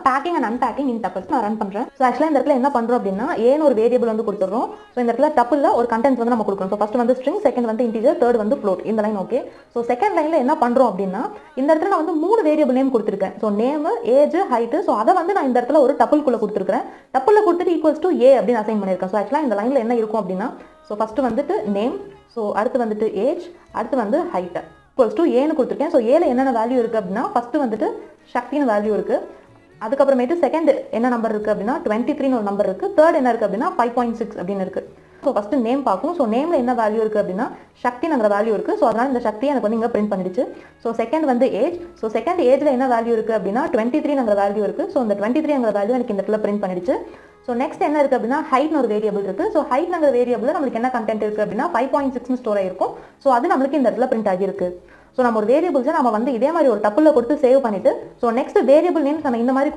Packing and unpacking in tuples நான் run பண்றேன். So ஆக்சுவலாக இந்த இடத்துல என்ன பண்றோம் அப்படின்னா ஏன்னு ஒரு வேரியபிள் வந்து கொடுத்துறோம். ஸோ இந்த இடத்துல டப்பிள்ல ஒரு கண்டென்ட் வந்து நம்ம கொடுக்குறோம். ஸோ ஃபர்ஸ்ட் வந்து ஸ்ட்ரிங், செகண்ட் வந்து இன்டிஜர், தேர்ட் வந்து ஃப்ளோட். இந்த லைன் ஓகே. ஸோ செகண்ட் லைன்ல என்ன பண்றோம் அப்படின்னா இந்த இடத்துல நான் வந்து 3 வேரியபிள் நேம் கொடுத்துருக்கேன். So name, age, height. So அதை வந்து நான் இந்த இடத்துல ஒரு டப்பிள்குள்ள கொடுத்துருக்கேன். டப்பிள்ல கொடுத்துட்டு ஈக்குவல்ஸ் டு ஏ அப்படின்னு அசைன் பண்ணியிருக்கேன். ஸோ ஆக்சுவலாக இந்த லைன்ல என்ன இருக்கும் அப்படின்னா ஸோ ஃபர்ஸ்ட் வந்துட்டு நேம், ஸோ அடுத்து வந்துட்டு ஏஜ், அடுத்து வந்து ஹைட் ஈக்குவல்ஸ் டு ஏன்னு கொடுத்துருக்கேன். ஸோ ஏல என்னென்ன வேல்யூ இருக்கு அப்படின்னா ஃபர்ஸ்ட் வந்துட்டு சக்தின்னு வேல்யூ இருக்கு. அதுக்கப்புறமேட்டு செகண்ட் என்ன நம்பர் இருக்கு அப்படின்னா 23 ஒரு நம்பர் இருக்கு. தேர்ட் என்ன இருக்கு அப்படின்னா 5.6 அப்படின்னு இருக்கு. ஸோ ஃபர்ஸ்ட் நேம் பார்க்கும். ஸோ நேம்ல என்ன வேல்யூ இருக்கு அப்படின்னா சக்திங்கிற வேல்யூ இருக்கு. ஸோ அதனால இந்த சக்தியை எனக்கு வந்து இங்க பிரிண்ட் பண்ணிடுச்சு. ஸோ செகண்ட் வந்து ஏஜ். ஸோ செகண்ட் ஏஜ்ல என்ன வேல்யூ இருக்கு அப்படின்னா 23ங்கிற வேல்யூ இருக்கு. ஸோ இந்த 23ங்கிற வேல்யூ எனக்கு இந்த இடத்துல பிரிண்ட் பண்ணிடுச்சு. ஸோ நெக்ஸ்ட் என்ன இருக்கு அப்படின்னா ஹைட்னு ஒரு வேரியபிள் இருக்கு. ஸோ ஹைட்ங்கிற வேரியபிள் நம்மளுக்கு என்ன கண்டென்ட் இருக்கு அப்படின்னா 5.6 ஸ்டோர் ஆயிருக்கும். ஸோ அது நம்மளுக்கு இந்த இடத்துல பிரிண்ட் ஆகிருக்கு. ஸோ நம்ம ஒரு வேரியபிள்ஸை நம்ம வந்து இதே மாதிரி ஒரு டப்புல கொடுத்து சேவ் பண்ணிட்டு ஸோ நெக்ஸ்ட் வேரியபிள் நேம்ஸ் நம்ம இந்த மாதிரி